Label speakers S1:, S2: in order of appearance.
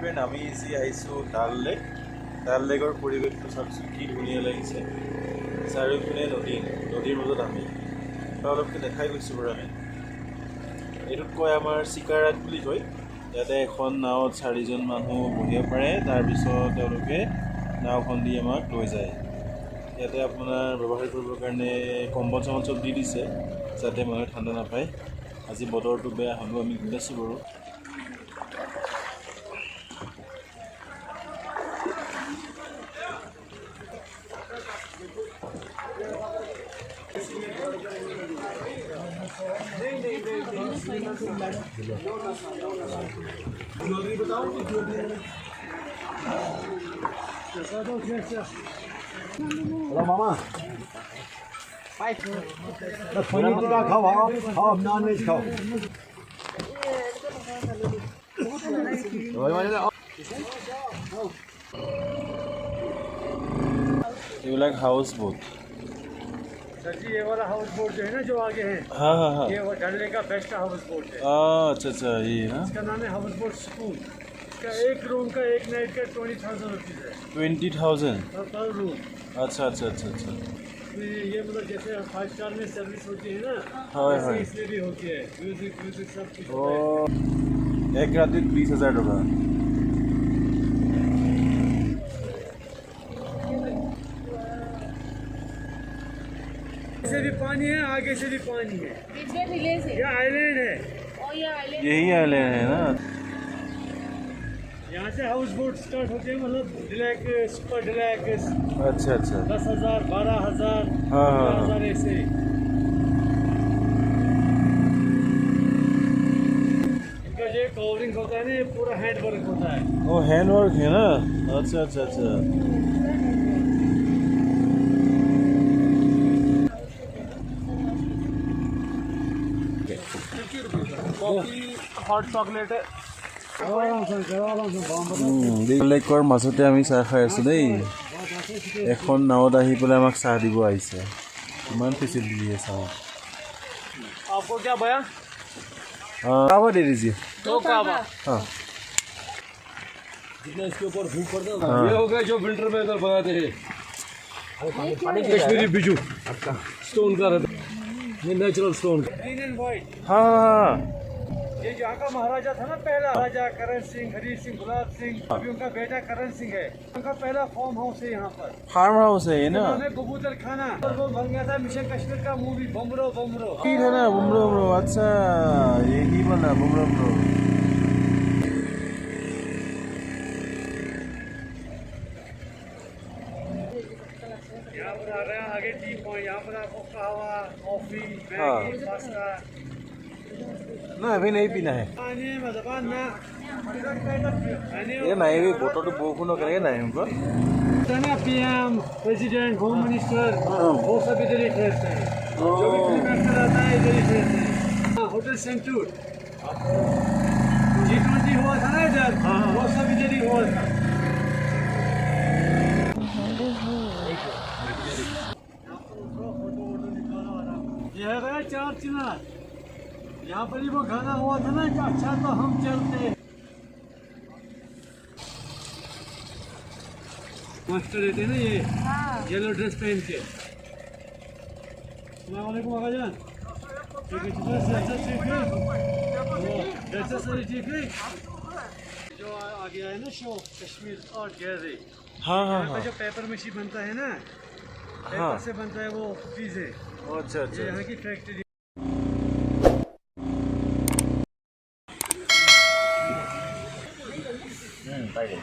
S1: একেবাৰে নামি আহিছোঁ ডাল লেকৰ পৰিৱেশটো চাওকচোন কি ধুনীয়া লাগিছে। চাৰিওপিনে নদীৰ মাজত আমি অলপকৈ দেখাই গৈছোঁ বাৰু আমি। এইটোত কয় আমাৰ চিকাৰাত বুলি কয়। ইয়াতে এখন নাৱত 4জন মানুহ বহিব পাৰে, তাৰপিছত তেওঁলোকে নাওখন দি আমাক লৈ যায়। ইয়াতে আপোনাৰ ব্যৱহাৰ কৰিবৰ কাৰণে কম্বল চম্বল চব দি দিছে যাতে মানুহে ঠাণ্ডা নাপায়। আজি বতৰটো বেয়া হ'লেও আমি গৈ আছোঁ বাৰু।
S2: हेलो मामा पनीर टिक्का खाओ खाओ नॉन वेज खाओ
S1: এইবিলাক हाउस बोट।
S2: सर जी ये वाला हाउस बोट जो है ना जो आगे है
S1: हाँ
S2: ये वो डल लेक का बेस्ट हाउस बोट है।
S1: अच्छा ये ना
S2: इसका नाम है हाउस बोट स्कूल। इसका एक रूम का एक नाइट का 20,000 रुपीज़ है।
S1: 20,000
S2: पर रूम।
S1: अच्छा
S2: ये मतलब जैसे 5 स्टार में सर्विस होती है ना,
S1: हाँ
S2: इसलिए भी होती है। म्यूजिक सब कुछ
S1: एक रात 20,000 टका।
S2: से भी पानी है, आगे से भी पानी है। ये आइलैंड है।
S1: यही आइलैंड है ना।
S2: यहाँ से हाउस बोट स्टार्ट होते हैं, मतलब डिलैक्स, सुपर डिलैक्स।
S1: अच्छा
S2: 10,000, 12,000,
S1: हाँ
S2: 15,000 ऐसे। इनका जो कवरिंग होता है ना ये पूरा हैंड वर्क होता है।
S1: वो हैंड वर्क है ना। अच्छा
S2: हॉट चॉकलेट है।
S1: লেকৰ মাজতে আমি চাহ খাই আছোঁ দেই। এখন নাৱত আহি পেলাই আমাক চাহ দিব আহিছে। ইমান ফেচিলিটি দিয়ে চাহ।
S2: आपको क्या भैया?
S1: कावा दे दीजिए।
S2: 2 कावा।
S1: हाँ
S2: जितना इसके ऊपर हुक कर दो। ये हो गया जो विंटर में इधर बनाते हैं कश्मीरी बिजू स्टोन का रहता है, ये natural stone. Green and white.
S1: हाँ
S2: ये यहाँ का महाराजा था ना पहला, राजा करण सिंह, हरी सिंह, गुलाब सिंह। अभी उनका बेटा करण सिंह है। उनका पहला फार्म हाउस है यहाँ पर।
S1: फार्म हाउस है ये ना।
S2: कबूतर खाना और वो बन गया था मिशन कश्मीर का मूवी बमरो।
S1: ठीक है ना बुमरो। अच्छा यही बना बुमरो।
S2: यहाँ पर आ गया आगे टी पॉइंट। यहाँ पर आपको कहवा, कॉफी, मैगी, पास्ता।
S1: ना अभी नहीं पीना है ये नहीं भी बोतल तो बहुत करेंगे नहीं हमको
S2: ना। पीएम, प्रेसिडेंट, होम मिनिस्टर वो सब इधर ही ठहरते हैं। जो भी फिल्म एक्टर आता है इधर ही ठहरते हैं। होटल सेंटूर G20 हुआ था ना इधर, वो सब इधर ही हुआ था। ये है गया 4 चिनार। यहाँ पर ही वो गाना हुआ था ना कि अच्छा तो हम चलते। मास्टर रहते हैं ना ये येलो ड्रेस पहन के। अस्सलामुअलैकुम आका जान। ठीक है जो आ गया है ना शो कश्मीर आर्ट गैलरी।
S1: हाँ
S2: जो पेपर मशीन बनता है ना, पेपर से बनता है वो चीज़ें।
S1: अच्छा
S2: ये यहाँ की फैक्ट्री।
S1: पाइए